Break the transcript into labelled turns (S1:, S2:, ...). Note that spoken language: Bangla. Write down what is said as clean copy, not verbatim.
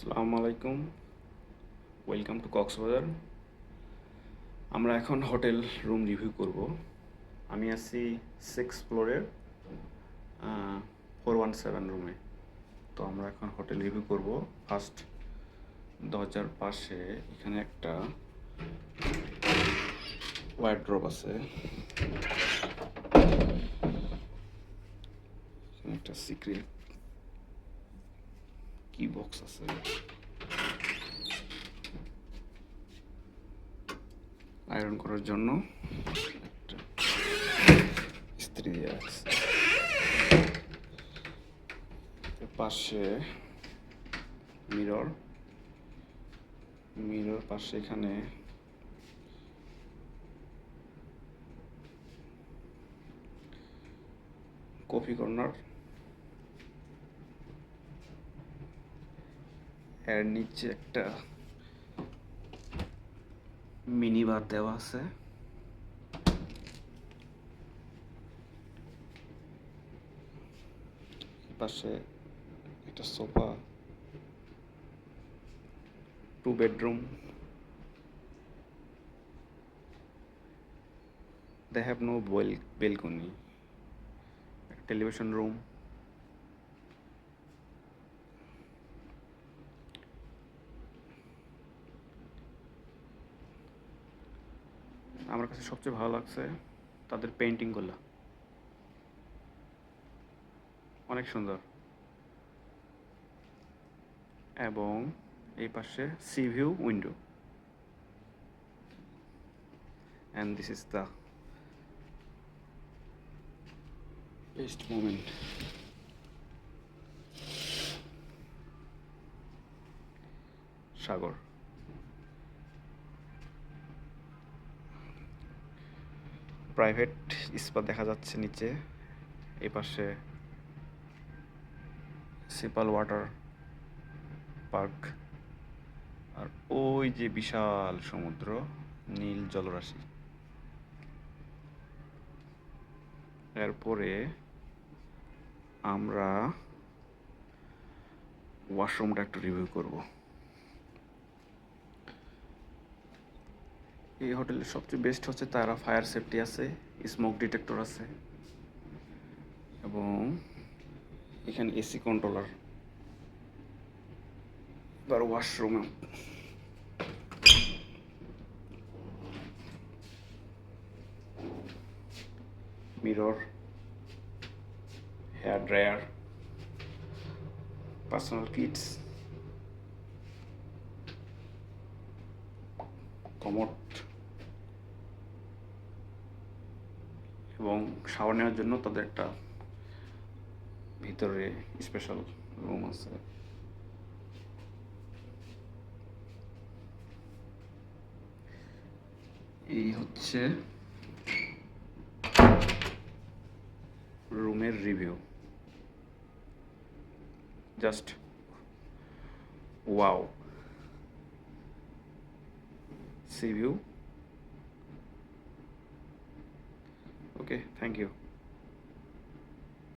S1: আসসালামু আলাইকুম, ওয়েলকাম টু কক্সবাজার। আমরা এখন হোটেল রুম রিভিউ করব। আমি আছি 6 ফ্লোরের 417 রুমে। তো আমরা এখন হোটেল রিভিউ করব। ফার্স্ট দরজার পাশে এখানে একটা ওয়ার্ড্রোব আছে, এখানে একটা সিক্রেট কি বক্স আছে, আয়রন করার জন্য একটা ইস্ত্রি দেওয়া আছে। পাশে মিরর পাশে এখানে কফি কর্নার, এর নিচে একটা মিনি বার দেওয়া আছে। পাশে একটা sofa, 2 bedroom. They have no balcony. Television room. আমার কাছে সবচেয়ে ভালো লাগছে তাদের পেইন্টিংগুলো, অনেক সুন্দর। এবং এই পাশে C view window, and this is the best moment. Sagar, private spa দেখা যাচ্ছে নিচে। এই পাশে সিপাল ওয়াটার পার্ক, আর ওই যে বিশাল সমুদ্র, নীল জলরাশি। এরপরে আমরা ওয়াশরুমটা একটু রিভিউ করব। এই হোটেলের সবচেয়ে বেস্ট হচ্ছে তারা ফায়ার সেফটি আছে, স্মোক ডিটেক্টর আছে, এবং এখানে এসি কন্ট্রোলার। এবার ওয়াশরুমে mirror, hair dryer, personal kits, commode, এবং শাওয়ার নেওয়ার জন্য তাদের একটা ভিতরে স্পেশাল রুম আছে। এই হচ্ছে রুমের review, just wow. Sea view. Okay, thank you.